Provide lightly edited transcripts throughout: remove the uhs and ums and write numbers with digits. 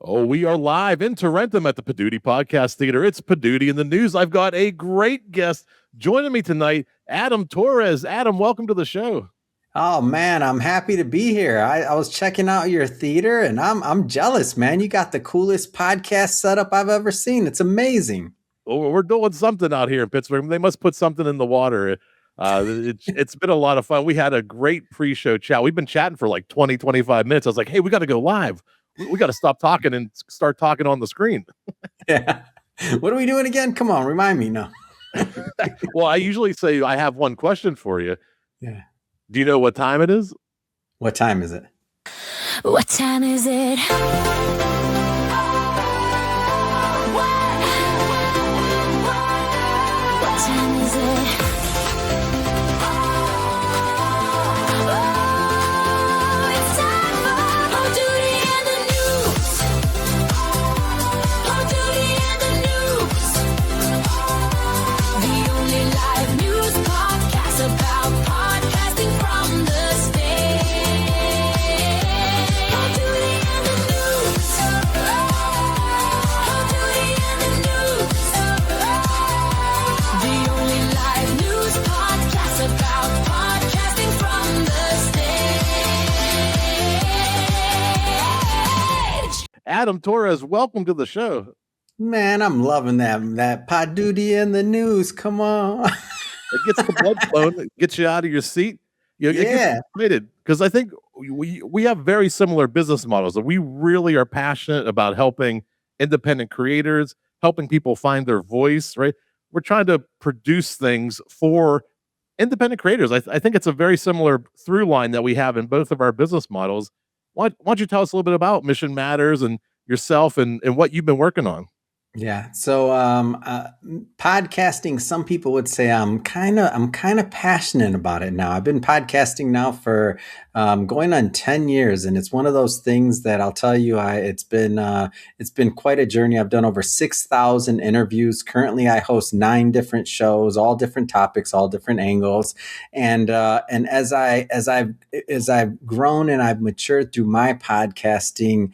Oh, we are live in Tarentum at the Poduty Podcast Theater. It's Poduty in the News. I've got a great guest joining me tonight, Adam Torres. Adam, welcome to the show. Oh man, I'm happy to be here. I was checking out your theater and I'm jealous, man. You got the coolest podcast setup I've ever seen. It's amazing. Oh, we're doing something out here in Pittsburgh. They must put something in the water. It's been a lot of fun. We had a great pre-show chat. We've been chatting for like 20, 25 minutes. I was like, hey, we got to go live. We got to stop talking and start talking on the screen. Yeah. What are we doing again? Come on, remind me. No. Well, I usually say I have one question for you. Yeah. Do you know what time it is? What time is it? What time is it? What time is it? Oh, it's time for Poduty and the News. Poduty and the News. The only live news podcast about podcasting from the stage. Poduty and the News. Poduty and the News. The only live news podcast about podcasting from the stage. Adam Torres, welcome to the show. Man, I'm loving that Poduty and the News. Come on. It gets the blood flowing, it gets you out of your seat. It gets you excited because I think we have very similar business models. We really are passionate about helping independent creators, helping people find their voice, right? We're trying to produce things for independent creators. I think it's a very similar through line that we have in both of our business models. Why don't you tell us a little bit about Mission Matters and yourself and what you've been working on? Yeah. So podcasting, some people would say I'm kind of passionate about it now. I've been podcasting now for going on 10 years, and it's one of those things that I'll tell you, it's been quite a journey. I've done over 6,000 interviews. Currently, I host 9 different shows, all different topics, all different angles. And as I've grown and I've matured through my podcasting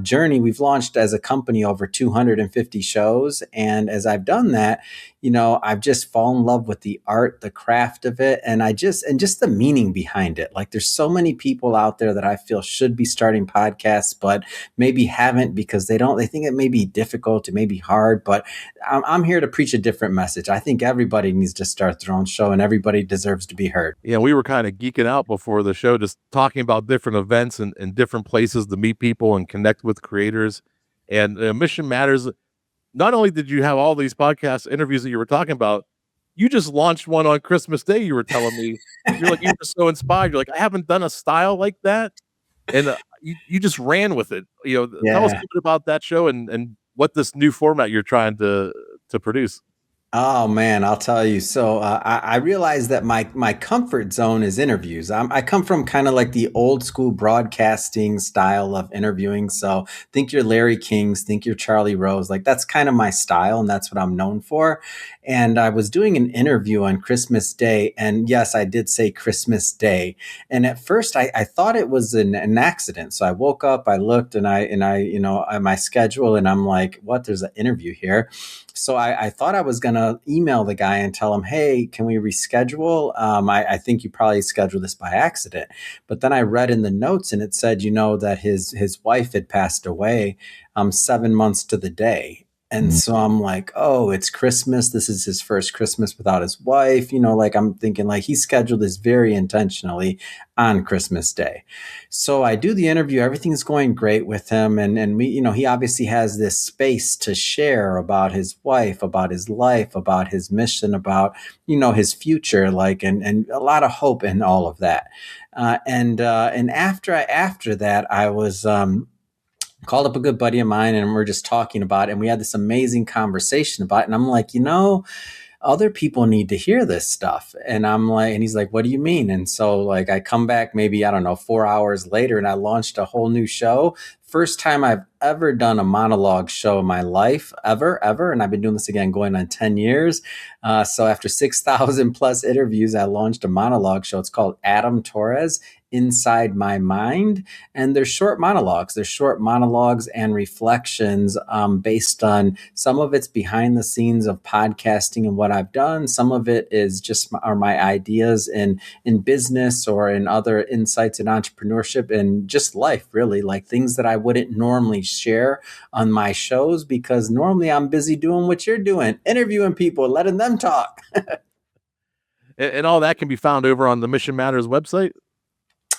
journey, we've launched as a company over 250 shows. And as I've done that, I've just fallen in love with the art, the craft of it, and just the meaning behind it. Like there's so many people out there that I feel should be starting podcasts, but maybe haven't because they think it may be difficult, it may be hard, but I'm here to preach a different message. I think everybody needs to start their own show and everybody deserves to be heard. Yeah, we were kind of geeking out before the show, just talking about different events and different places to meet people and connect with creators. And Mission Matters, not only did you have all these podcast interviews that you were talking about, you just launched one on Christmas Day. You were telling me, you're like, you were so inspired. You're like, I haven't done a style like that. And you just ran with it. Tell us a little bit about that show and what this new format you're trying to produce. Oh man, I'll tell you. So I realized that my comfort zone is interviews. I come from kind of like the old school broadcasting style of interviewing. So think you're Larry King's, think you're Charlie Rose. Like that's kind of my style, and that's what I'm known for. And I was doing an interview on Christmas Day, and yes, I did say Christmas Day. And at first, I thought it was an accident. So I woke up, I looked, and I my schedule, and I'm like, what? There's an interview here. So I thought I was going to email the guy and tell him, hey, can we reschedule? I think you probably scheduled this by accident. But then I read in the notes and it said, that his wife had passed away 7 months to the day. And so I'm like, oh, it's Christmas. This is his first Christmas without his wife. I'm thinking like he scheduled this very intentionally on Christmas Day. So I do the interview. Everything's going great with him. And we, he obviously has this space to share about his wife, about his life, about his mission, about, his future, and a lot of hope in all of that. And after that, I was, called up a good buddy of mine and we're just talking about it. And we had this amazing conversation about it. And I'm like, other people need to hear this stuff. And I'm like, and he's like, what do you mean? And so like, I come back maybe, 4 hours later and I launched a whole new show. First time I've ever done a monologue show in my life, ever. And I've been doing this again, going on 10 years. So after 6,000 plus interviews, I launched a monologue show. It's called Adam Torres Inside My Mind. And they're short monologues. They're short monologues and reflections based on some of it's behind the scenes of podcasting and what I've done. Some of it is just are my ideas in business or in other insights in entrepreneurship and just life, really, like things that I wouldn't normally share on my shows because normally I'm busy doing what you're doing, interviewing people, letting them talk. And all that can be found over on the Mission Matters website.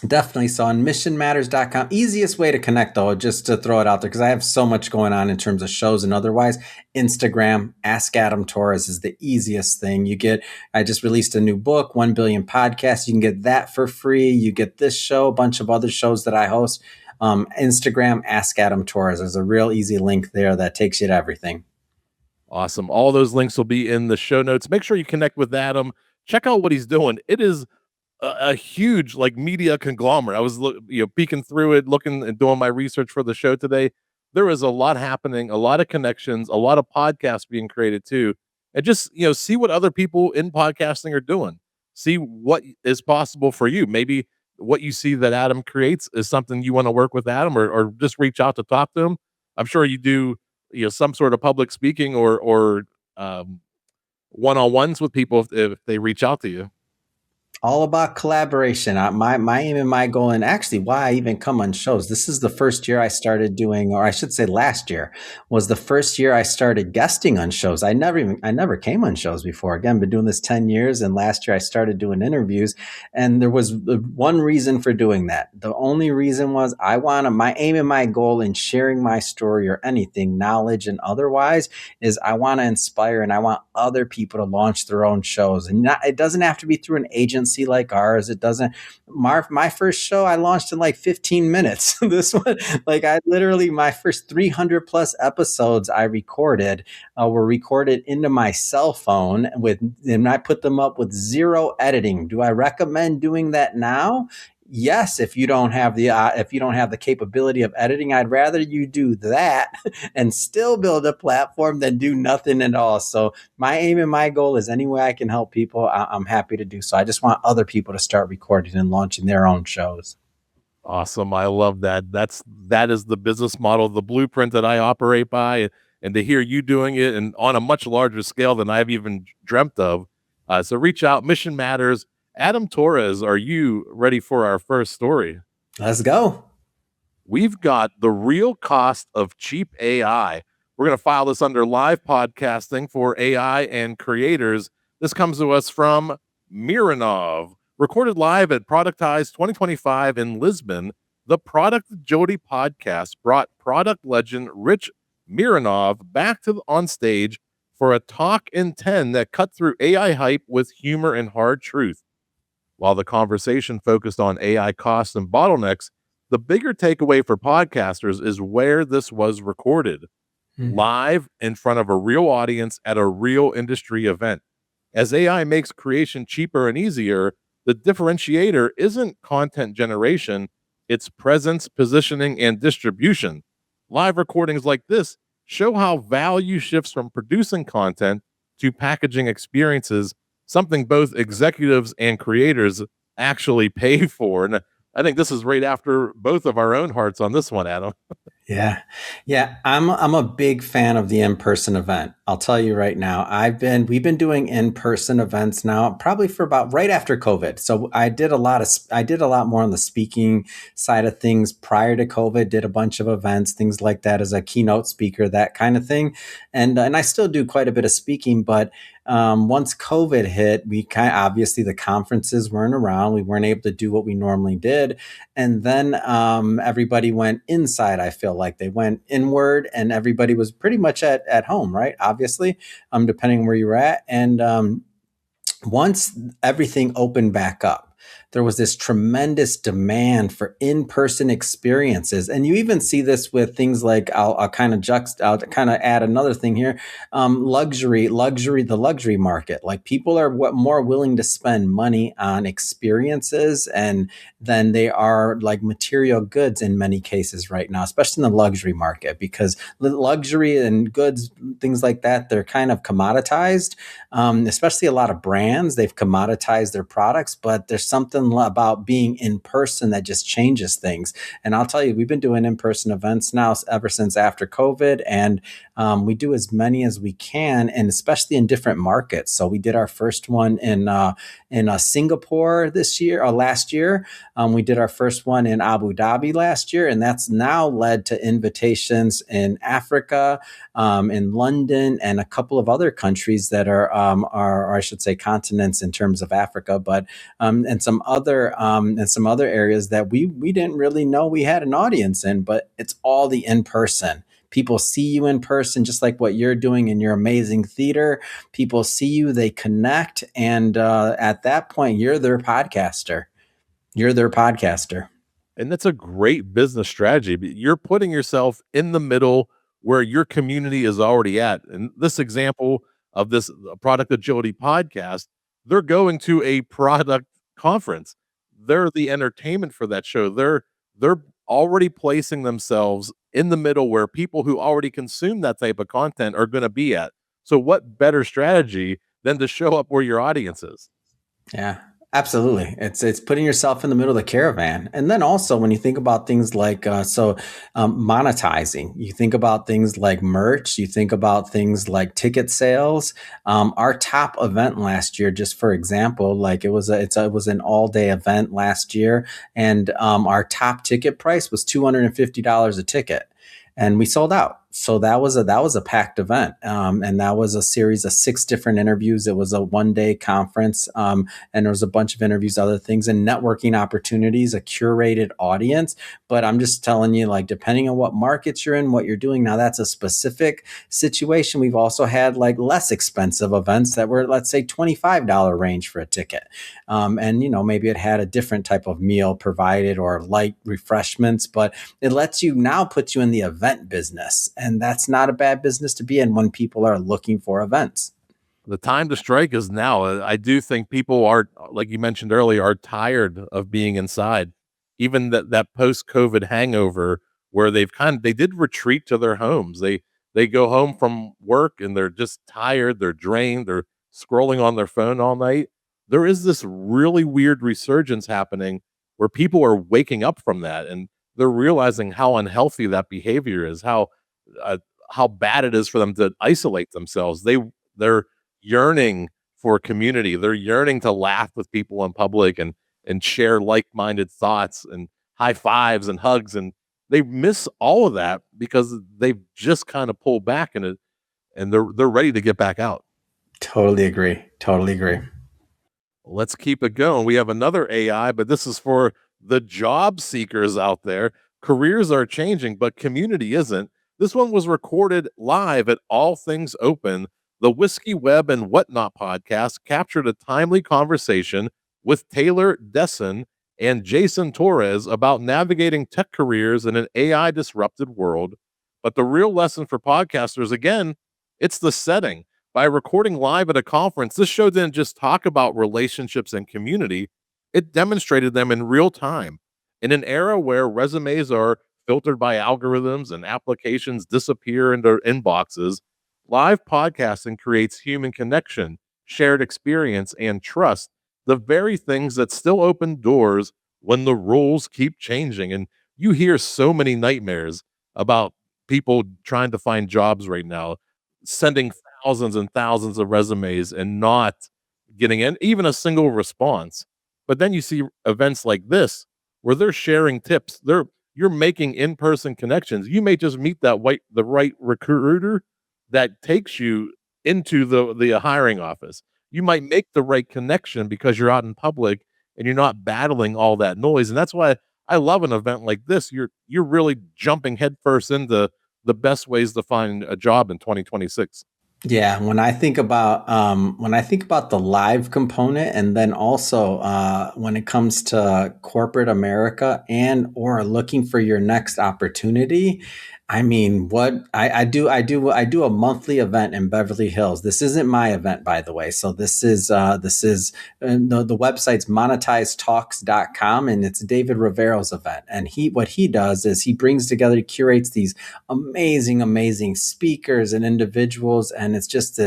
Definitely. So on missionmatters.com, easiest way to connect though, just to throw it out there, because I have so much going on in terms of shows and otherwise. Instagram, Ask Adam Torres is the easiest thing. I just released a new book, 1 Billion Podcasts. You can get that for free. You get this show, a bunch of other shows that I host. Instagram, Ask Adam Torres. There's a real easy link there that takes you to everything. Awesome. All those links will be in the show notes. Make sure you connect with Adam. Check out what he's doing. It is a huge like media conglomerate. I was peeking through it, looking and doing my research for the show today. There is a lot happening, a lot of connections, a lot of podcasts being created too. And just see what other people in podcasting are doing. See what is possible for you. Maybe what you see that Adam creates is something you want to work with Adam, or just reach out to talk to him. I'm sure you do some sort of public speaking or one-on-ones with people if they reach out to you. All about collaboration. My aim and my goal, and actually why I even come on shows. This is the first year I started doing, or I should say last year was the first year I started guesting on shows. I never came on shows before. Again, been doing this 10 years. And last year I started doing interviews. And there was one reason for doing that. The only reason was my aim and my goal in sharing my story or anything, knowledge and otherwise, is I want to inspire and I want other people to launch their own shows. And it doesn't have to be through an agency like ours. It doesn't. My first show I launched in like 15 minutes. This one, like my first 300 plus episodes I recorded were recorded into my cell phone and I put them up with zero editing. Do I recommend doing that now? Yes, if you don't have the capability of editing, I'd rather you do that and still build a platform than do nothing at all. So my aim and my goal is any way I can help people, I'm happy to do so. I just want other people to start recording and launching their own shows. Awesome. I love that. That is the business model, the blueprint that I operate by, and to hear you doing it and on a much larger scale than I've even dreamt of. So reach out, Mission Matters. Adam Torres, are you ready for our first story? Let's go. We've got the real cost of cheap AI. We're going to file this under live podcasting for AI and creators. This comes to us from Mironov. Recorded live at Productize 2025 in Lisbon, the Poduty Podcast brought product legend Rich Mironov back on stage for a talk in 10 that cut through AI hype with humor and hard truth. While the conversation focused on AI costs and bottlenecks, the bigger takeaway for podcasters is where this was recorded, live in front of a real audience at a real industry event. As AI makes creation cheaper and easier, the differentiator isn't content generation, it's presence, positioning, and distribution. Live recordings like this show how value shifts from producing content to packaging experiences, something both executives and creators actually pay for. And I think this is right after both of our own hearts on this one, Adam. Yeah. I'm a big fan of the in-person event. I'll tell you right now, we've been doing in-person events now probably for about right after COVID. So I did a lot more on the speaking side of things prior to COVID, did a bunch of events, things like that as a keynote speaker, that kind of thing. And I still do quite a bit of speaking, but once COVID hit, obviously the conferences weren't around. We weren't able to do what we normally did. And then everybody went inside. I feel like they went inward and everybody was pretty much at home, right? Obviously, depending where you're at. And once everything opened back up, there was this tremendous demand for in-person experiences. And you even see this with things like, I'll kind of add another thing here. The luxury market. Like people are more willing to spend money on experiences than they are like material goods in many cases right now, especially in the luxury market, because luxury and goods, things like that, they're kind of commoditized, especially a lot of brands, they've commoditized their products, but there's something something about being in person that just changes things. And I'll tell you, we've been doing in-person events now ever since after COVID, and we do as many as we can, and especially in different markets. So we did our first one in Singapore this year or last year. We did our first one in Abu Dhabi last year, and that's now led to invitations in Africa, in London, and a couple of other countries that are or I should say continents in terms of Africa, but and some other areas that we didn't really know we had an audience in, but it's all the in person. People see you in person, just like what you're doing in your amazing theater. People see you, they connect, and at that point, you're their podcaster. You're their podcaster. And that's a great business strategy. You're putting yourself in the middle where your community is already at. And this example of this product agility podcast, they're going to a product conference. They're the entertainment for that show. They're already placing themselves in the middle where people who already consume that type of content are going to be at. So what better strategy than to show up where your audience is? Yeah, absolutely. It's putting yourself in the middle of the caravan. And then also when you think about things like monetizing, you think about things like merch, you think about things like ticket sales. Our top event last year, just for example, like it was an all day event last year, and our top ticket price was $250 a ticket. And we sold out. So that was a packed event. And that was a series of 6 different interviews. It was a 1-day conference. And there was a bunch of interviews, other things, and networking opportunities, a curated audience. But I'm just telling you, like, depending on what markets you're in, what you're doing, now that's a specific situation. We've also had like less expensive events that were, let's say, $25 range for a ticket. And, maybe it had a different type of meal provided or light refreshments, but it lets you now put you in the event business. And that's not a bad business to be in when people are looking for events. The time to strike is now. I do think people are, like you mentioned earlier, are tired of being inside. Even that post-COVID hangover where they did retreat to their homes. They go home from work and they're just tired, they're drained, they're scrolling on their phone all night. There is this really weird resurgence happening where people are waking up from that and they're realizing how unhealthy that behavior is, how bad it is for them to isolate themselves. They're yearning for community. They're yearning to laugh with people in public and share like-minded thoughts and high fives and hugs. And they miss all of that because they've just kind of pulled back and they're ready to get back out. Totally agree. Let's keep it going. We have another AI, but this is for the job seekers out there. Careers are changing, but community isn't. This one was recorded live at All Things Open. The Whiskey Web and Whatnot podcast captured a timely conversation with Taylor Desson and Jason Torres about navigating tech careers in an AI disrupted world. But the real lesson for podcasters, again, it's the setting. By recording live at a conference, this show didn't just talk about relationships and community, it demonstrated them in real time. In an era where resumes are filtered by algorithms and applications disappear into inboxes, live podcasting creates human connection, shared experience, and trust, the very things that still open doors when the rules keep changing. And you hear so many nightmares about people trying to find jobs right now, sending thousands and thousands of resumes and not getting even a single response. But then you see events like this where they're sharing tips. You're making in-person connections. You may just meet the right recruiter that takes you into the hiring office. You might make the right connection because you're out in public and you're not battling all that noise. And that's why I love an event like this. You're really jumping headfirst into the best ways to find a job in 2026. Yeah, when I think about the live component, and then also when it comes to corporate America and or looking for your next opportunity, I mean, what I do a monthly event in Beverly Hills. This isn't my event, by the way. So this is the website's monetizetalks.com, and it's David Rivero's event. And what he does is he brings together, he curates these amazing speakers and individuals, and it's just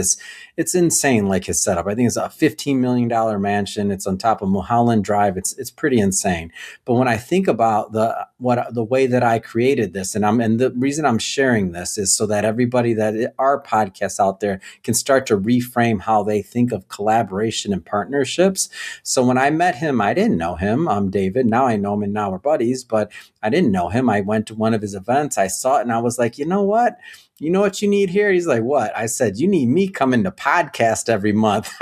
it's insane, like his setup. I think it's a $15 million mansion. It's on top of Mulholland Drive. It's pretty insane. But when I think about the way that I created this, and the reason I'm sharing this is so that everybody that are podcasts out there can start to reframe how they think of collaboration and partnerships. So when I met him, I didn't know him. I'm David. Now I know him, and now we're buddies, but I didn't know him. I went to one of his events. I saw it, and I was like, you know what? You know what you need here? He's like, what? I said, you need me coming to podcast every month.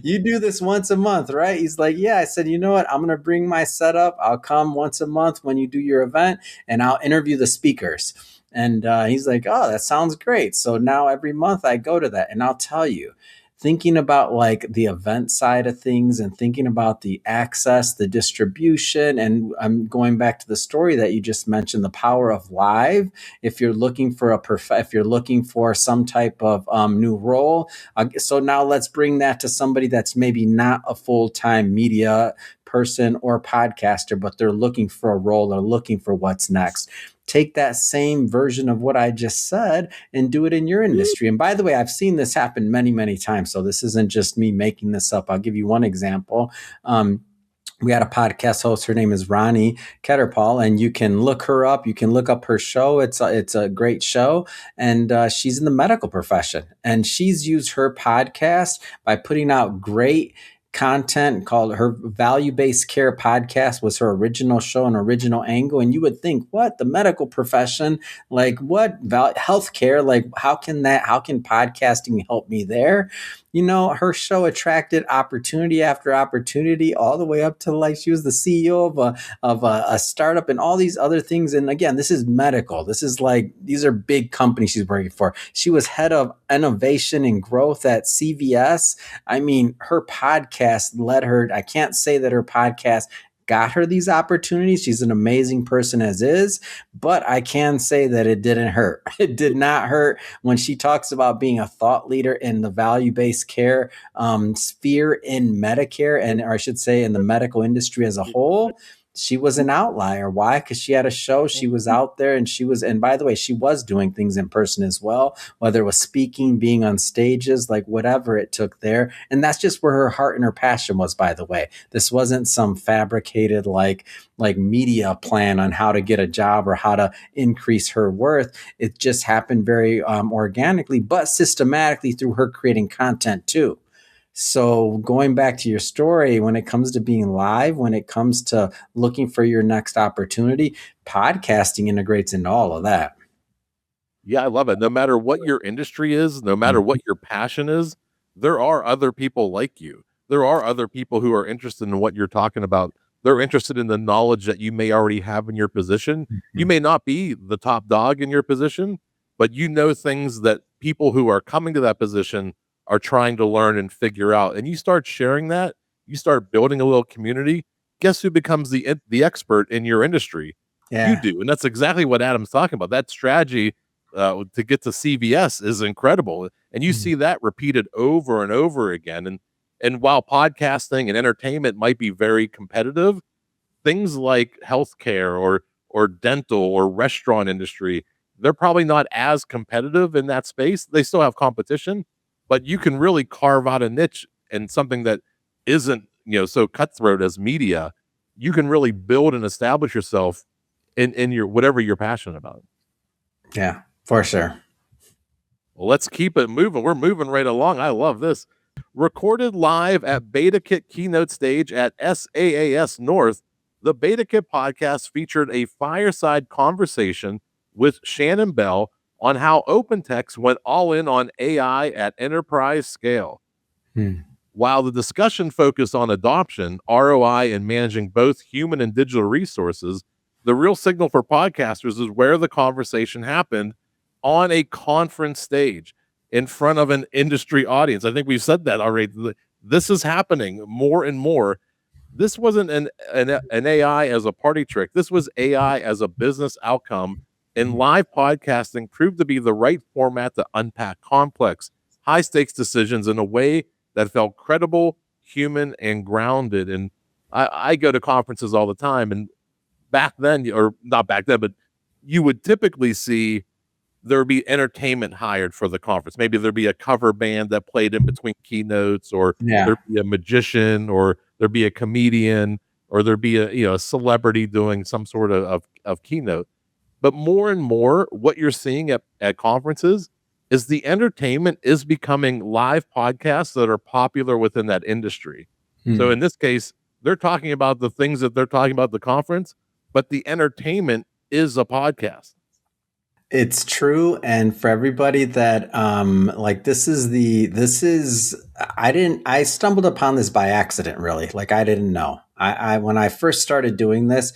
You do this once a month, right? He's like, yeah. I said, you know what? I'm going to bring my setup. I'll come once a month when you do your event, and I'll interview the speakers. And he's like, oh, that sounds great. So now every month I go to that. And I'll tell you, thinking about like the event side of things and thinking about the access, the distribution, and I'm going back to the story that you just mentioned, the power of live. If you're looking for if you're looking for some type of new role, so now let's bring that to somebody that's maybe not a full-time media person or podcaster, but they're looking for a role or looking for what's next. Take that same version of what I just said and do it in your industry. And by the way, I've seen this happen many times. So this isn't just me making this up. I'll give you one example. We had a podcast host. Her name is Ronnie Ketterpaul, and you can look her up. You can look up her show. It's a great show, and she's in the medical profession. And she's used her podcast by putting out great content called her value-based care podcast was her original show, an original angle. And you would think, what, the medical profession, like what healthcare, like how can podcasting help me there? You know, her show attracted opportunity after opportunity, all the way up to like she was the CEO of a startup and all these other things. And again, this is medical. This is like, these are big companies she's working for. She was head of innovation and growth at CVS. I mean, her podcast led her. I can't say that her podcast got her these opportunities. She's an amazing person as is, but I can say that it didn't hurt. It did not hurt when she talks about being a thought leader in the value-based care sphere in Medicare, or I should say in the medical industry as a whole. She was an outlier. Why? Because she had a show. She was out there, and by the way, she was doing things in person as well, whether it was speaking, being on stages, like whatever it took there. And that's just where her heart and her passion was, by the way. This wasn't some fabricated like media plan on how to get a job or how to increase her worth. It just happened very organically, but systematically through her creating content too. So going back to your story, when it comes to being live, when it comes to looking for your next opportunity, podcasting integrates into all of that. Yeah, I love it. No matter what your industry is, no matter what your passion is, there are other people like you. There are other people who are interested in what you're talking about. They're interested in the knowledge that you may already have in your position. You may not be the top dog in your position, but you know things that people who are coming to that position are trying to learn and figure out. And you start sharing that, you start building a little community. Guess who becomes the expert in your industry? Yeah. You do. And that's exactly what Adam's talking about. That strategy to get to CVS is incredible. And you see that repeated over and over again. And while podcasting and entertainment might be very competitive, things like healthcare or dental or restaurant industry, they're probably not as competitive in that space. They still have competition, but you can really carve out a niche and something that isn't, so cutthroat as media. You can really build and establish yourself in your whatever you're passionate about. Yeah, for sure. Well, let's keep it moving. We're moving right along. I love this. Recorded live at Beta Kit keynote stage at SAAS North, the Beta Kit podcast featured a fireside conversation with Shannon Bell on how OpenText went all in on AI at enterprise scale. While the discussion focused on adoption, ROI, and managing both human and digital resources, the real signal for podcasters is where the conversation happened, on a conference stage in front of an industry audience. I think we've said that already. This is happening more and more. This wasn't an AI as a party trick. This was AI as a business outcome And live podcasting proved to be the right format to unpack complex, high stakes decisions in a way that felt credible, human, and grounded. And I go to conferences all the time. And back then, or not back then, but you would typically see there would be entertainment hired for the conference. Maybe there'd be a cover band that played in between keynotes, or there'd be a magician, or there'd be a comedian, or there'd be a celebrity doing some sort of keynote. But more and more, what you're seeing at conferences is the entertainment is becoming live podcasts that are popular within that industry. So in this case, they're talking about the things that they're talking about at the conference, but the entertainment is a podcast. It's true. And for everybody that I stumbled upon this by accident, really. Like, I didn't know. I when I first started doing this,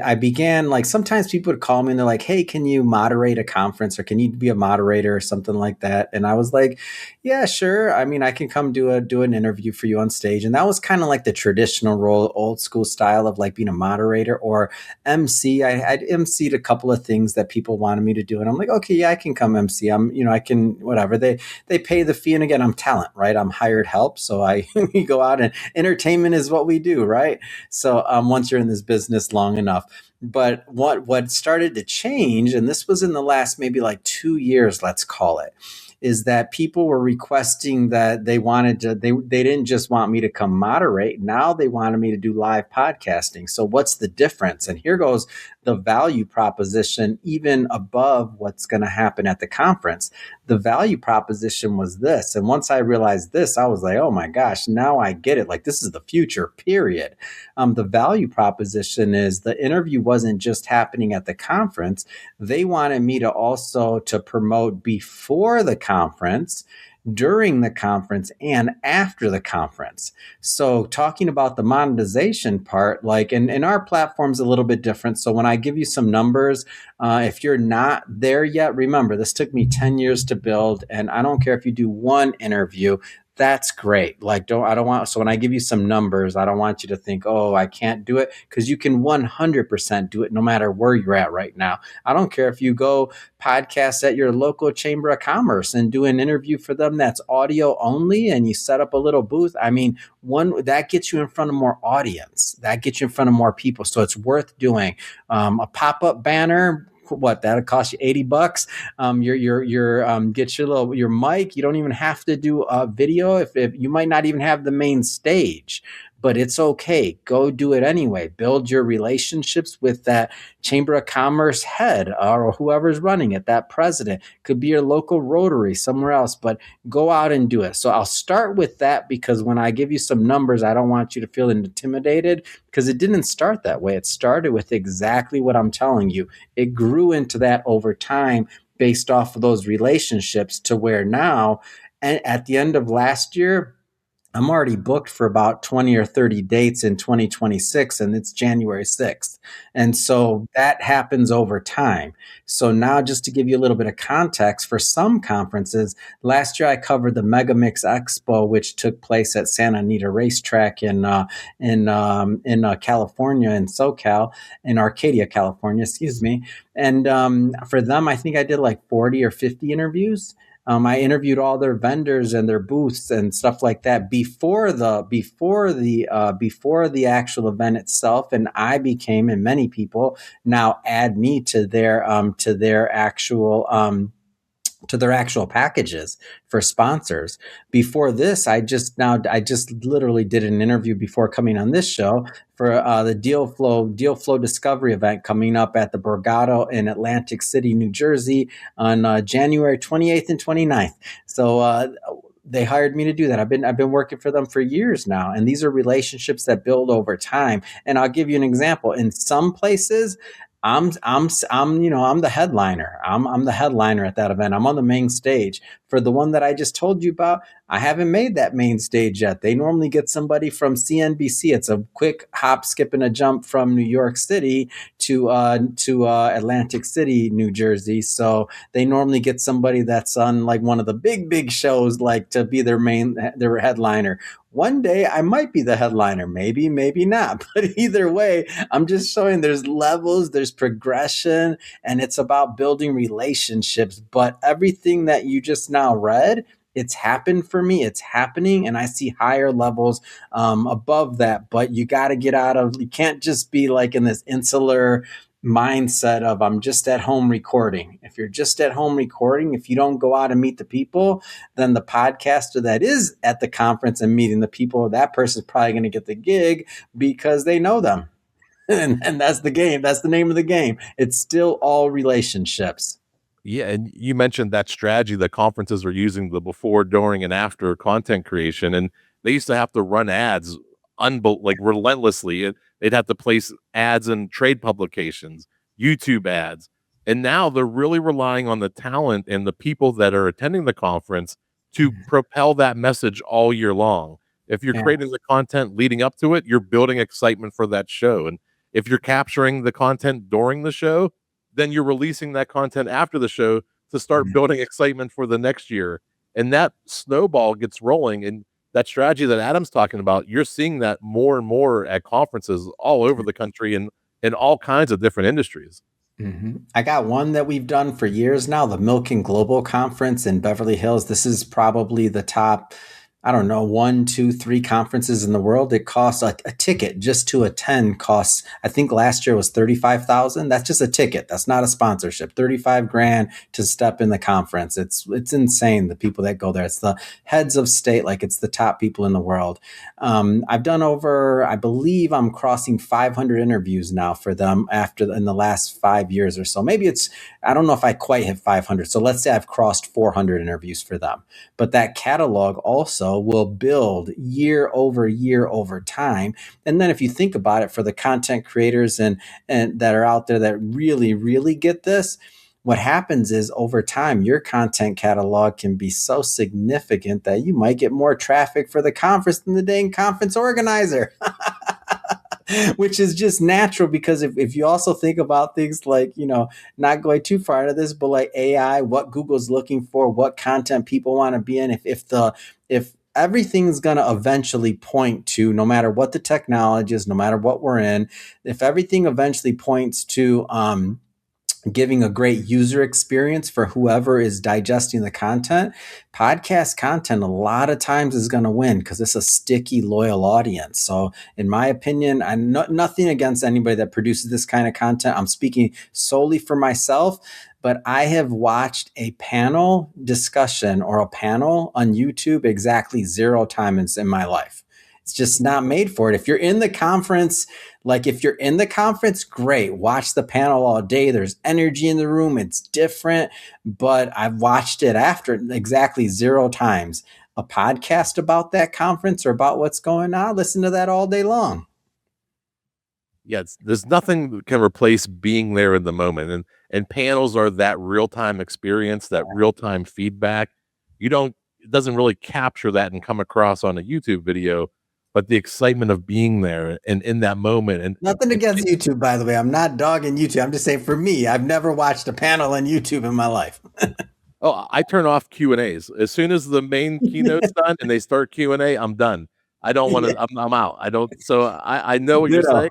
I began, like, sometimes people would call me and they're like, hey, can you moderate a conference, or can you be a moderator or something like that? And I was like, yeah, sure. I mean, I can come do an interview for you on stage. And that was kind of like the traditional role, old school style of like being a moderator or MC. I'd MC'd a couple of things that people wanted me to do. And I'm like, okay, yeah, I can come MC. I can, whatever. They pay the fee. And again, I'm talent, right? I'm hired help. So we go out, and entertainment is what we do, right? So once you're in this business long enough. But what started to change, and this was in the last maybe like 2 years, let's call it, is that people were requesting that they didn't just want me to come moderate. Now they wanted me to do live podcasting. So what's the difference? And here goes the value proposition, even above what's going to happen at the conference. The value proposition was this. And once I realized this, I was like, oh my gosh, now I get it. Like, this is the future, period. The value proposition is the interview wasn't just happening at the conference. They wanted me to also to promote before the conference, during the conference, and after the conference. So talking about the monetization part, like, and our platform's a little bit different. So when I give you some numbers, if you're not there yet, remember, this took me 10 years to build, and I don't care if you do one interview. That's great. Like, so when I give you some numbers, I don't want you to think, oh, I can't do it, because you can 100% do it no matter where you're at right now. I don't care if you go podcast at your local chamber of commerce and do an interview for them that's audio only, and you set up a little booth. I mean, that gets you in front of more audience. That gets you in front of more people. So it's worth doing. A pop-up banner, that'll cost you $80. Get your mic. You don't even have to do a video. If you might not even have the main stage, but it's okay. Go do it anyway. Build your relationships with that Chamber of Commerce head or whoever's running it, that president. Could be your local Rotary, somewhere else, but go out and do it. So I'll start with that, because when I give you some numbers, I don't want you to feel intimidated, because it didn't start that way. It started with exactly what I'm telling you. It grew into that over time based off of those relationships, to where now, and at the end of last year, I'm already booked for about 20 or 30 dates in 2026, and it's January 6th. And so that happens over time. So now, just to give you a little bit of context, for some conferences, last year I covered the Mega Mix Expo, which took place at Santa Anita Racetrack in California, in SoCal, in Arcadia, California, excuse me. And for them, I think I did like 40 or 50 interviews. I interviewed all their vendors and their booths and stuff like that before the actual event itself, and I became, and many people now add me to their actual packages for sponsors. Before this, I just literally did an interview before coming on this show for the Deal Flow Discovery event coming up at the Borgata in Atlantic City, New Jersey on January 28th and 29th. So they hired me to do that. I've been working for them for years now, and these are relationships that build over time. And I'll give you an example. In some places, I'm the headliner. I'm the headliner at that event. I'm on the main stage. For the one that I just told you about, I haven't made that main stage yet. They normally get somebody from CNBC. It's a quick hop, skip, and a jump from New York City to Atlantic City, New Jersey. So they normally get somebody that's on like one of the big shows, like to be their headliner. One day I might be the headliner, maybe not. But either way, I'm just showing there's levels, there's progression, and it's about building relationships. But everything that you just now read, it's happened for me. It's happening, and I see higher levels above that. But you got to you can't just be like in this insular mindset of I'm just at home recording. If you're just at home recording, if you don't go out and meet the people, then the podcaster that is at the conference and meeting the people, that person's probably going to get the gig because they know them. And that's the game. That's the name of the game. It's still all relationships. Yeah, and you mentioned that strategy that conferences are using, the before, during, and after content creation, and they used to have to run ads like relentlessly. And they'd have to place ads in trade publications, YouTube ads, and now they're really relying on the talent and the people that are attending the conference to propel that message all year long. If you're creating the content leading up to it, you're building excitement for that show, and if you're capturing the content during the show, then you're releasing that content after the show to start building excitement for the next year. And that snowball gets rolling. And that strategy that Adam's talking about, you're seeing that more and more at conferences all over the country and in all kinds of different industries. I got one that we've done for years now, the Milken Global Conference in Beverly Hills. This is probably the top, I don't know, 1, 2, 3 conferences in the world. It costs a ticket just to attend costs, I think last year was $35,000. That's just a ticket. That's not a sponsorship. $35,000 to step in the conference. It's insane. The people that go there, it's the heads of state, like it's the top people in the world. I've done I believe I'm crossing 500 interviews now for them in the last 5 years or so. Maybe I don't know if I quite hit 500. So let's say I've crossed 400 interviews for them. But that catalog also will build year over time. And then if you think about it, for the content creators and that are out there that really get this, what happens is over time, your content catalog can be so significant that you might get more traffic for the conference than the dang conference organizer. Which is just natural, because if you also think about things like, not going too far into this, but like AI, what Google's looking for, what content people want to be in, if everything's going to eventually point to, no matter what the technology is, no matter what we're in, if everything eventually points to giving a great user experience for whoever is digesting the content, podcast content a lot of times is going to win because it's a sticky, loyal audience. So in my opinion, I'm nothing against anybody that produces this kind of content. I'm speaking solely for myself, but I have watched a panel discussion or a panel on YouTube exactly 0 times in my life. It's just not made for it. If you're in the conference, great. Watch the panel all day. There's energy in the room. It's different. But I've watched it after exactly 0 times. A podcast about that conference or about what's going on, listen to that all day long. Yeah, there's nothing that can replace being there in the moment. And panels are that real-time experience, that real-time feedback. It doesn't really capture that and come across on a YouTube video, but the excitement of being there and in that moment. And nothing against YouTube, by the way. I'm not dogging YouTube. I'm just saying, for me, I've never watched a panel on YouTube in my life. Oh, I turn off Q&As. As soon as the main keynote's done and they start Q&A, I'm done. I don't want to, I'm out. I don't. So I know what you're saying.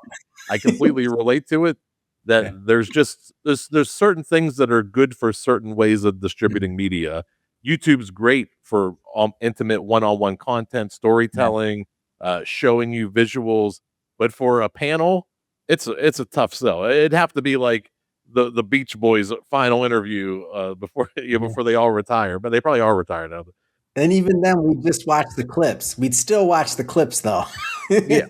I completely relate to it. That there's certain things that are good for certain ways of distributing media. YouTube's great for intimate one-on-one content, storytelling, showing you visuals, but for a panel, it's a tough sell. It'd have to be like the Beach Boys final interview before they all retire, but they probably are retired now. And even then, we just watch the clips. We'd still watch the clips, though. Yeah.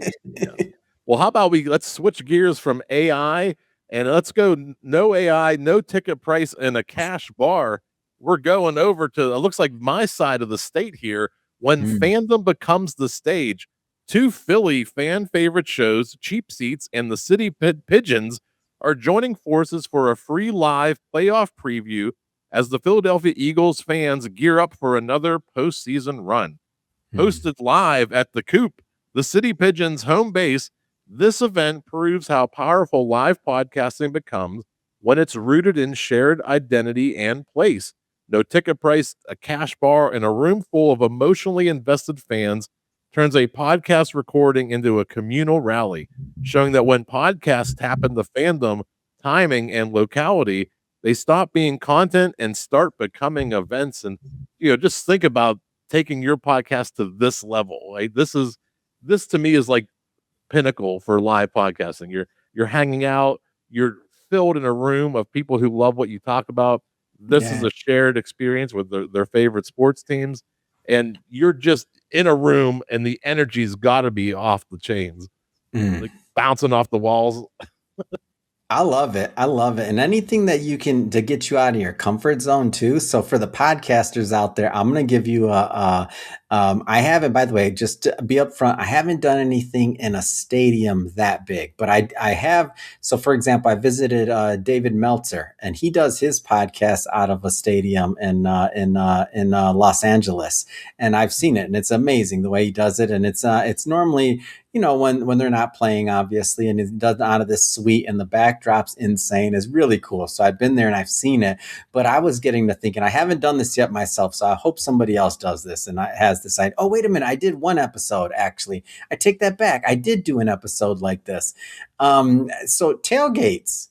Well, how about let's switch gears from AI and let's go no AI, no ticket price, and a cash bar. We're going over to, it looks like my side of the state here. When fandom becomes the stage, 2 Philly fan favorite shows, Cheap Seats and the City Pigeons, are joining forces for a free live playoff preview as the Philadelphia Eagles fans gear up for another postseason run. Hosted live at the Coop, the City Pigeons home base This event proves how powerful live podcasting becomes when it's rooted in shared identity and place. No ticket price, a cash bar, and a room full of emotionally invested fans turns a podcast recording into a communal rally, showing that when podcasts tap into fandom, timing, and locality, they stop being content and start becoming events. And just think about taking your podcast to this level. Right? This to me is like pinnacle for live podcasting. You're hanging out, you're filled in a room of people who love what you talk about. This is Yeah. a shared experience with their favorite sports teams, and you're just in a room, and the energy's got to be off the chains, Mm. like bouncing off the walls. I love it. I love it. And anything that you can to get you out of your comfort zone too. So for the podcasters out there, I'm going to give you I haven't, by the way, just to be upfront, I haven't done anything in a stadium that big, but I have. So for example, I visited David Meltzer, and he does his podcast out of a stadium in Los Angeles. And I've seen it, and it's amazing the way he does it. And it's normally, when they're not playing, obviously, and it does out of this suite, and the backdrop's insane. Is really cool. So I've been there and I've seen it, but I was getting to thinking, I haven't done this yet myself. So I hope somebody else does this and has decided, oh, wait a minute, I did one episode. Actually, I take that back. I did do an episode like this. So tailgates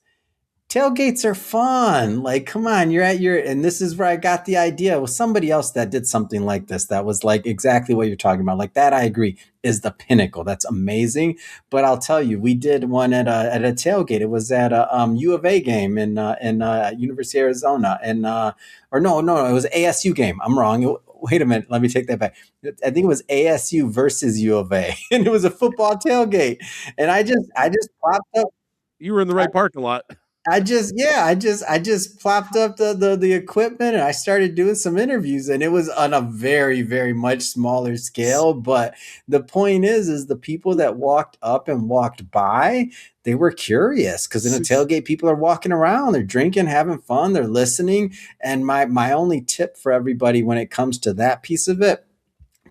are fun. Like, come on, and this is where I got the idea. It was somebody else that did something like this. That was like exactly what you're talking about. Like that, I agree, is the pinnacle. That's amazing. But I'll tell you, we did one at a tailgate. It was at a U of A game in University of Arizona, and or no, it was ASU game. I'm wrong. Wait a minute, let me take that back. I think it was ASU versus U of A, and it was a football tailgate. And I just popped up. You were in the right parking lot. I just plopped up the equipment, and I started doing some interviews, and it was on a very, very much smaller scale. But the point is the people that walked up and walked by, they were curious, because in a tailgate, people are walking around, they're drinking, having fun, they're listening. And my only tip for everybody when it comes to that piece of it,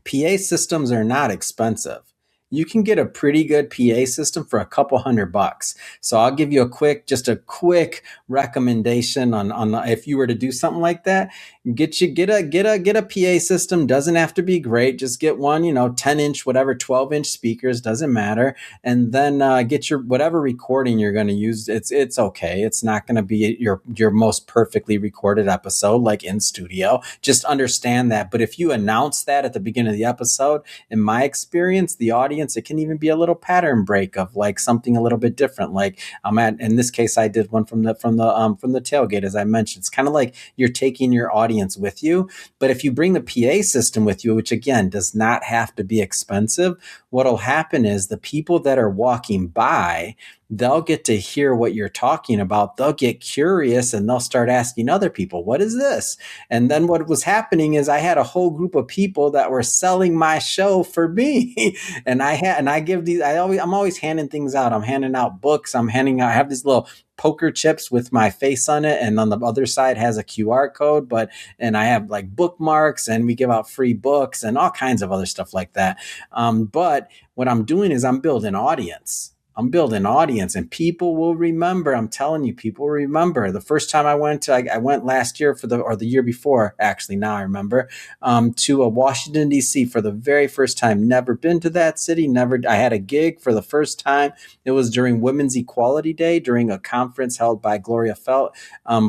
PA systems are not expensive. You can get a pretty good PA system for a couple $100. So I'll give you a quick recommendation on if you were to do something like that. Get a PA system. Doesn't have to be great. Just get one, 10-inch, whatever, 12-inch speakers, doesn't matter. And then get your whatever recording you're going to use. It's okay. It's not going to be your most perfectly recorded episode like in studio. Just understand that. But if you announce that at the beginning of the episode, in my experience, the audience, it can even be a little pattern break of like something a little bit different. Like in this case, I did one from the tailgate, as I mentioned. It's kind of like you're taking your audience with you. But if you bring the PA system with you, which again does not have to be expensive, what'll happen is the people that are walking by, they'll get to hear what you're talking about. They'll get curious and they'll start asking other people, what is this? And then what was happening is I had a whole group of people that were selling my show for me. I'm always handing things out. I'm handing out books. I have these little poker chips with my face on it, and on the other side has a QR code, and I have like bookmarks, and we give out free books and all kinds of other stuff like that. But what I'm doing is I'm building audience, and people will remember. I'm telling you, people remember. The first time I went last year or the year before, actually, now I remember, to Washington, D.C. for the very first time. Never been to that city. I had a gig for the first time. It was during Women's Equality Day, during a conference held by Gloria Felt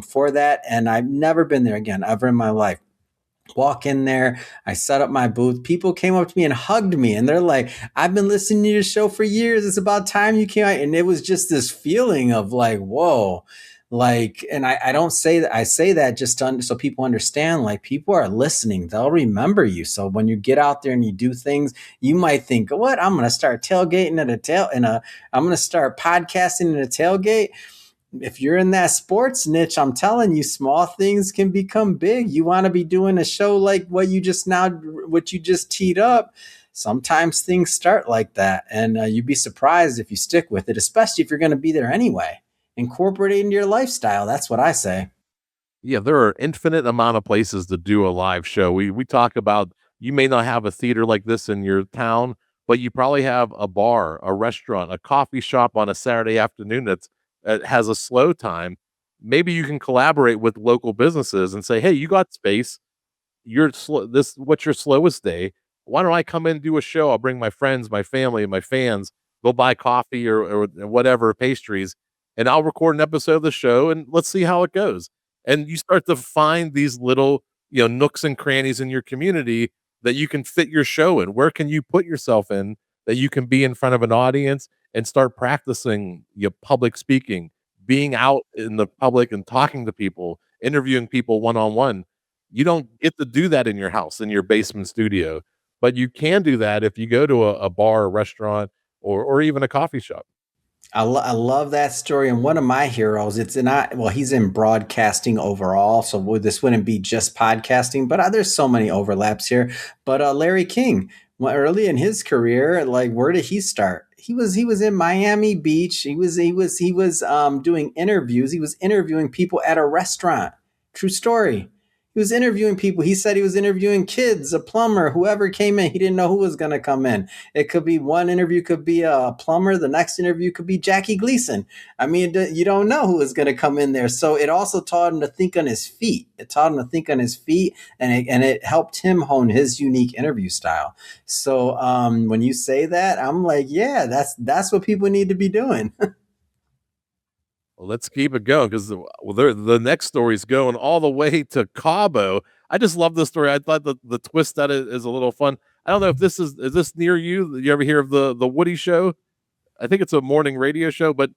for that. And I've never been there again, ever in my life. Walk in there, I set up my booth. People came up to me and hugged me, and they're like, I've been listening to your show for years. It's about time you came out. And it was just this feeling of like, whoa. Like, and I don't say that, I say that just so people understand, like, people are listening. They'll remember you. So when you get out there and you do things, you might think, what? I'm going to start tailgating I'm going to start podcasting at a tailgate. If you're in that sports niche, I'm telling you, small things can become big. You want to be doing a show like what you just teed up. Sometimes things start like that, and you'd be surprised if you stick with it, especially if you're going to be there anyway. Incorporate it into your lifestyle. That's what I say. Yeah, there are infinite amount of places to do a live show. We talk about, you may not have a theater like this in your town, but you probably have a bar, a restaurant, a coffee shop on a Saturday afternoon that has a slow time. Maybe you can collaborate with local businesses and say, "Hey, you got space. What's your slowest day? Why don't I come in and do a show? I'll bring my friends, my family, and my fans. Go buy coffee or whatever pastries, and I'll record an episode of the show, and let's see how it goes." And you start to find these little, nooks and crannies in your community that you can fit your show in. Where can you put yourself in that you can be in front of an audience and start practicing your public speaking, being out in the public and talking to people, interviewing people one on one. You don't get to do that in your house, in your basement studio, but you can do that if you go to a bar, a restaurant, or even a coffee shop. I love that story. And one of my heroes, he's in broadcasting overall. So this wouldn't be just podcasting, but there's so many overlaps here. But Larry King, early in his career, like, where did he start? He was in Miami Beach. He was doing interviews. He was interviewing people at a restaurant. True story. He was interviewing people. He said he was interviewing kids, a plumber, whoever came in. He didn't know who was going to come in. It could be one interview could be a plumber. The next interview could be Jackie Gleason. I mean, you don't know who is going to come in there. So it also taught him to think on his feet. And it helped him hone his unique interview style. So when you say that, I'm like, yeah, that's what people need to be doing. Well, let's keep it going because the next story is going all the way to Cabo. I just love this story. I thought the twist at it is a little fun. I don't know if is this near you? You ever hear of the Woody Show? I think it's a morning radio show, but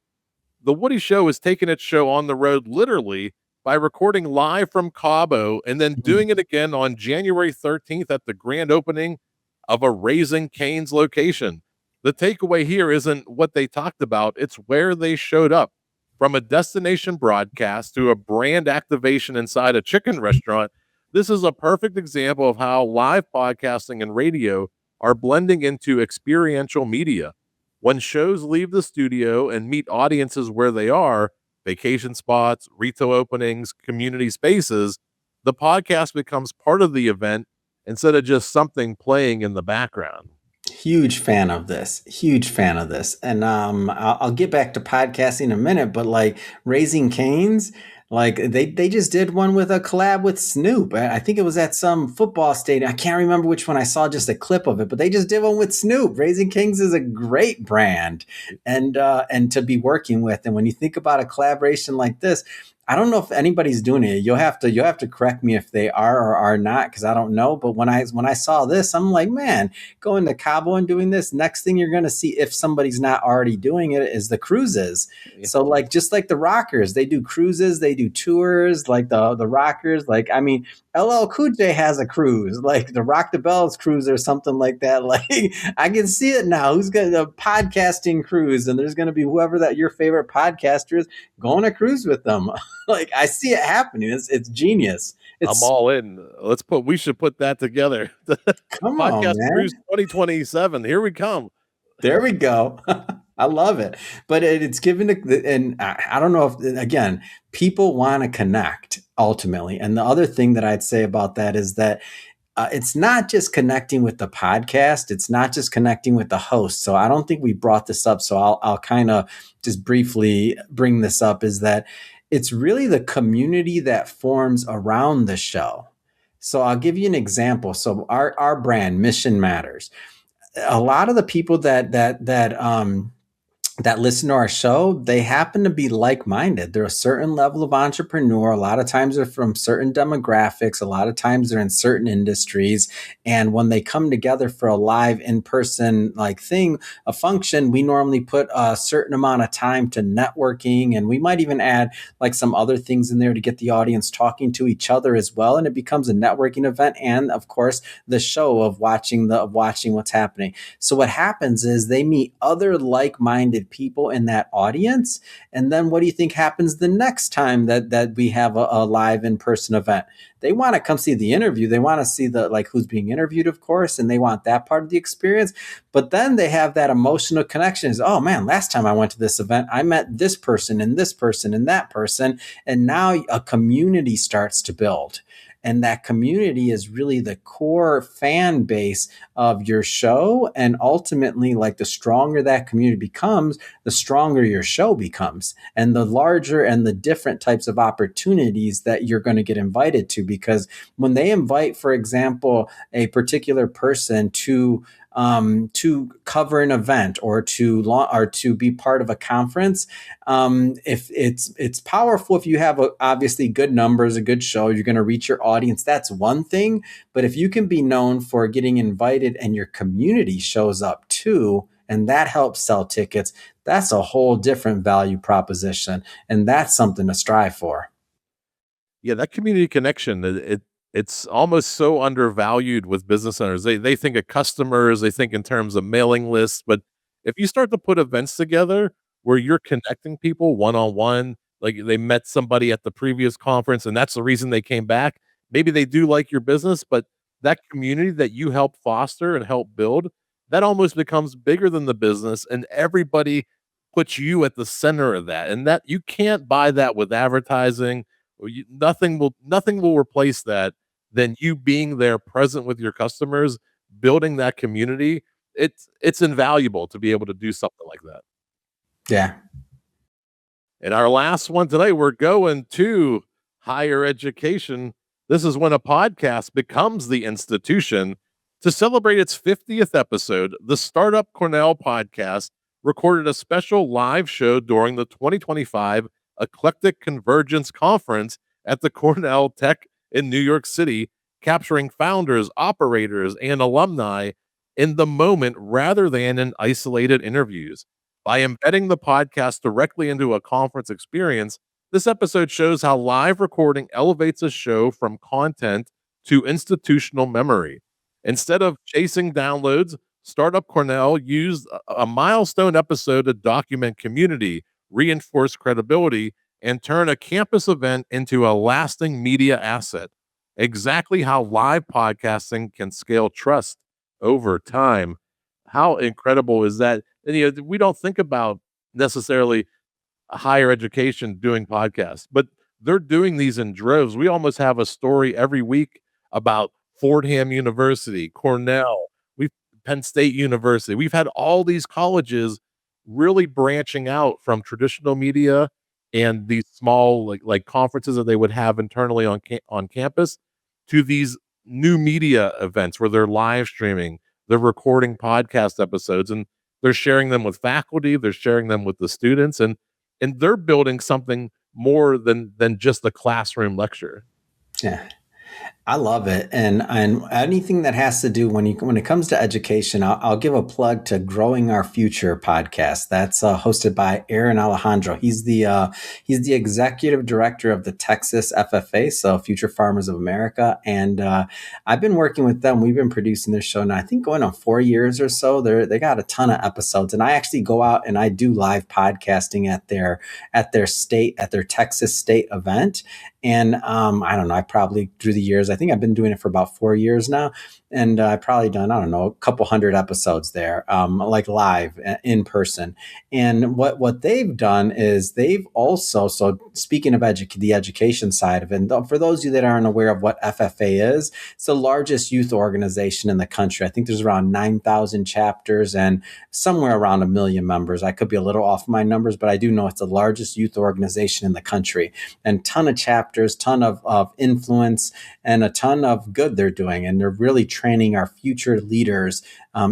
the Woody Show is taking its show on the road literally by recording live from Cabo and then doing it again on January 13th at the grand opening of a Raising Cane's location. The takeaway here isn't what they talked about, it's where they showed up. From a destination broadcast to a brand activation inside a chicken restaurant, this is a perfect example of how live podcasting and radio are blending into experiential media. When shows leave the studio and meet audiences where they are, vacation spots, retail openings, community spaces, the podcast becomes part of the event instead of just something playing in the background. Huge fan of this. And I'll get back to podcasting in a minute, but like Raising Cane's, like they just did one with a collab with Snoop. I think it was at some football stadium. I can't remember which one. I saw just a clip of it, but they just did one with Snoop. Raising Cane's is a great brand and to be working with. And when you think about a collaboration like this, I don't know if anybody's doing it. You'll have to correct me if they are or are not, because I don't know. But when I saw this, I'm like, man, going to Cabo and doing this, next thing you're going to see, if somebody's not already doing it, is the cruises. Yeah. So like, just like the Rockers, they do cruises, they do tours, like the Rockers. Like, I mean, LL Cool J has a cruise, like the Rock the Bells cruise or something like that. Like, I can see it now. Who's got a podcasting cruise? And there's going to be whoever that your favorite podcaster is going to cruise with them. Like, I see it happening. It's genius. I'm all in. We should put that together. Come on, Podcast man. Cruise 2027. Here we come. There we go. I love it. But it's given, and I don't know if, again, people want to connect ultimately. And the other thing that I'd say about that is that it's not just connecting with the podcast. It's not just connecting with the host. So I don't think we brought this up. So I'll kind of just briefly bring this up, is that it's really the community that forms around the show. So I'll give you an example. So our brand, Mission Matters. A lot of the people that listen to our show, they happen to be like-minded. They're a certain level of entrepreneur. A lot of times they're from certain demographics. A lot of times they're in certain industries. And when they come together for a live in-person a function, we normally put a certain amount of time to networking. And we might even add like some other things in there to get the audience talking to each other as well. And it becomes a networking event. And of course, the show of watching what's happening. So what happens is they meet other like-minded people in that audience. And then what do you think happens the next time that we have a live in-person event? They want to come see the interview. They want to see who's being interviewed, of course, and they want that part of the experience. But then they have that emotional connection. Is, oh man, last time I went to this event, I met this person and this person and that person. And now a community starts to build. And that community is really the core fan base of your show. And ultimately, like, the stronger that community becomes, the stronger your show becomes, and the larger and the different types of opportunities that you're going to get invited to. Because when they invite, for example, a particular person to cover an event or to be part of a conference, if it's powerful if you have obviously good numbers, a good show, you're going to reach your audience. That's one thing. But if you can be known for getting invited and your community shows up too, and that helps sell tickets, that's a whole different value proposition, and that's something to strive for. Yeah, that community connection, it's almost so undervalued with business owners. They think of customers, they think in terms of mailing lists, but if you start to put events together where you're connecting people one-on-one, like they met somebody at the previous conference and that's the reason they came back. Maybe they do like your business, but that community that you help foster and help build, that almost becomes bigger than the business, and everybody puts you at the center of that. And that you can't buy that with advertising. Or nothing will replace that than you being there present with your customers, building that community. It's invaluable to be able to do something like that. Yeah. And our last one today, we're going to higher education. This is when a podcast becomes the institution. To celebrate its 50th episode, the Startup Cornell podcast recorded a special live show during the 2025 Eclectic Convergence Conference at the Cornell Tech in New York City, capturing founders, operators, and alumni in the moment rather than in isolated interviews. By embedding the podcast directly into a conference experience, this episode shows how live recording elevates a show from content to institutional memory. Instead of chasing downloads, Startup Cornell used a milestone episode to document community, reinforce credibility, and turn a campus event into a lasting media asset. Exactly how live podcasting can scale trust over time. How incredible is that? And, we don't think about necessarily higher education doing podcasts, but they're doing these in droves. We almost have a story every week about Fordham University, Cornell, Penn State University. We've had all these colleges really branching out from traditional media and these small like conferences that they would have internally on campus to these new media events where they're live streaming, they're recording podcast episodes, and they're sharing them with faculty, they're sharing them with the students, and they're building something more than just a classroom lecture. Yeah. I love it. And anything that has to do when it comes to education, I'll give a plug to Growing Our Future podcast. That's hosted by Aaron Alejandro. He's the executive director of the Texas FFA, so Future Farmers of America. And I've been working with them. We've been producing their show now, I think going on 4 years or so. They got a ton of episodes, and I actually go out and I do live podcasting at their Texas state event. And I don't know, I probably through the years, I think I've been doing it for about 4 years now. And I've probably done, I don't know, a couple hundred episodes there, like live in person. And what they've done is they've also, so speaking of the education side of it, and for those of you that aren't aware of what FFA is, it's the largest youth organization in the country. I think there's around 9,000 chapters and somewhere around 1 million members. I could be a little off my numbers, but I do know it's the largest youth organization in the country, and ton of chapters, ton of influence, and a ton of good they're doing. And they're really training our future leaders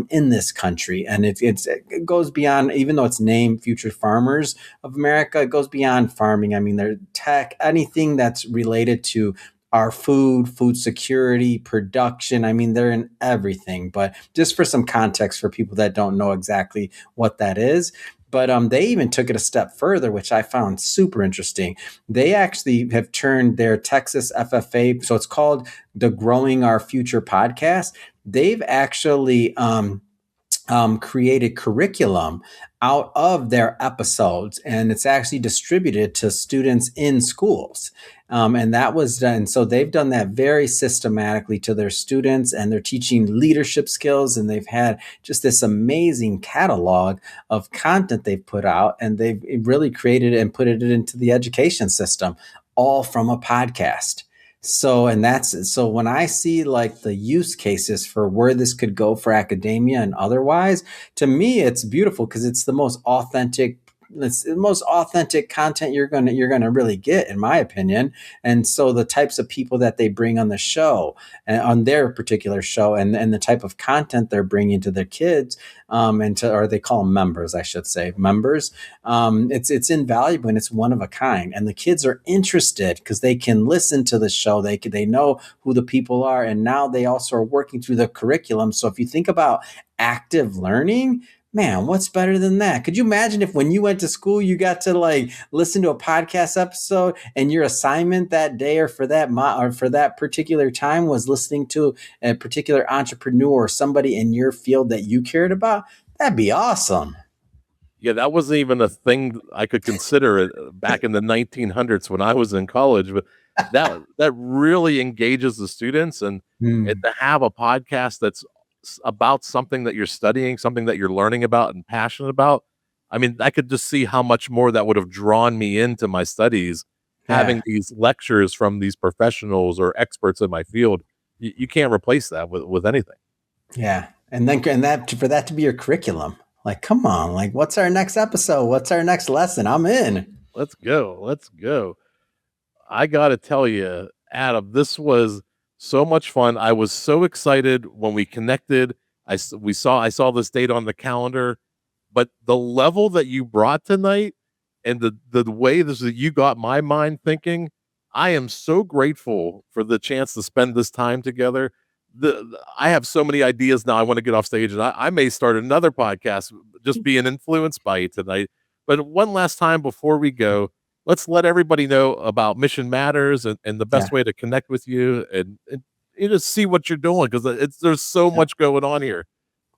in this country. And it goes beyond, even though it's named Future Farmers of America, it goes beyond farming. I mean, they're tech, anything that's related to our food security, production. I mean, they're in everything. But just for some context for people that don't know exactly what that is, but they even took it a step further, which I found super interesting. They actually have turned their Texas FFA, so it's called the Growing Our Future podcast. They've actually created curriculum out of their episodes, and it's actually distributed to students in schools. And that was done. So they've done that very systematically to their students, and they're teaching leadership skills. And they've had just this amazing catalog of content they've put out, and they've really created and put it into the education system, all from a podcast. So, so when I see like the use cases for where this could go for academia and otherwise, to me, it's beautiful because it's the most authentic content you're gonna really get, in my opinion. And so the types of people that they bring on the show and on their particular show, and the type of content they're bringing to their kids, or they call them members, I should say, members. It's invaluable and it's one of a kind. And the kids are interested because they can listen to the show. They know who the people are, and now they also are working through the curriculum. So if you think about active learning, man, what's better than that? Could you imagine if when you went to school, you got to like listen to a podcast episode and your assignment that day or for that particular time was listening to a particular entrepreneur or somebody in your field that you cared about? That'd be awesome. Yeah, that wasn't even a thing I could consider it back in the 1900s when I was in college, but that really engages the students, and to have a podcast that's about something that you're studying, something that you're learning about and passionate about. I mean, I could just see how much more that would have drawn me into my studies, having these lectures from these professionals or experts in my field. You can't replace that with anything. Yeah. And for that to be your curriculum, like, come on, like, what's our next episode? What's our next lesson? I'm in. Let's go. I got to tell you, Adam, this was so much fun. I was so excited when we connected. I saw this date on the calendar, but the level that you brought tonight and the way you got my mind thinking, I am so grateful for the chance to spend this time together. I have so many ideas now. I want to get off stage, and I may start another podcast just being influenced by you tonight. But one last time before we go, let's let everybody know about Mission Matters and the best way to connect with you and you just see what you're doing, because there's so much going on here.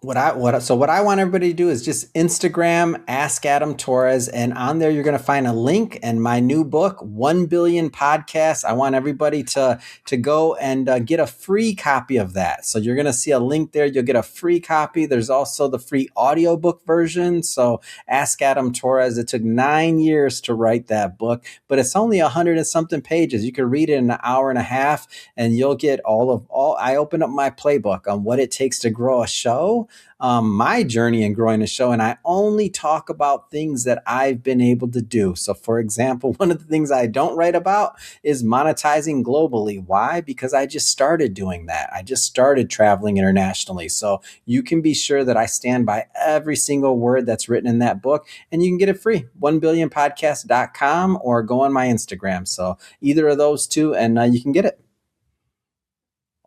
What I want everybody to do is just Instagram, Ask Adam Torres, and on there you're going to find a link and my new book, 1 Billion Podcasts. I want everybody to go and get a free copy of that. So you're going to see a link there. You'll get a free copy. There's also the free audiobook version. So Ask Adam Torres. It took 9 years to write that book, but it's only 100 and something pages. You can read it in an hour and a half, and you'll get I open up my playbook on what it takes to grow a show. My journey in growing a show, and I only talk about things that I've been able to do. So for example, one of the things I don't write about is monetizing globally. Why? Because I just started doing that. I just started traveling internationally. So you can be sure that I stand by every single word that's written in that book, and you can get it free, 1billionpodcast.com, or go on my Instagram. So either of those two, and you can get it.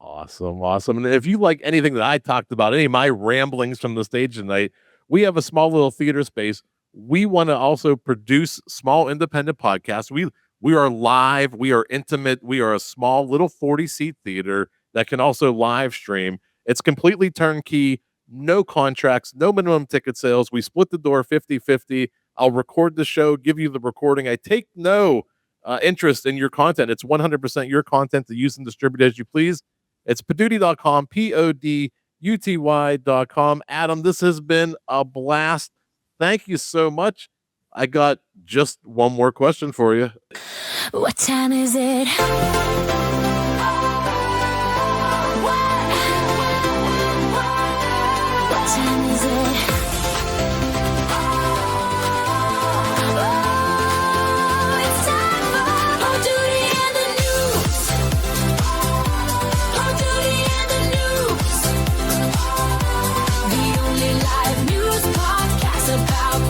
Awesome. And if you like anything that I talked about, any of my ramblings from the stage tonight, we have a small little theater space. We want to also produce small independent podcasts. We are live. We are intimate. We are a small little 40-seat theater that can also live stream. It's completely turnkey, no contracts, no minimum ticket sales. We split the door 50-50. I'll record the show, give you the recording. I take no interest in your content. It's 100% your content to use and distribute as you please. It's Poduty.com, Poduty.com. Adam, this has been a blast. Thank you so much. I got just one more question for you. What time is it? What time is it? Oh, it's time for Poduty and the news. Poduty and the news. The only live news podcast about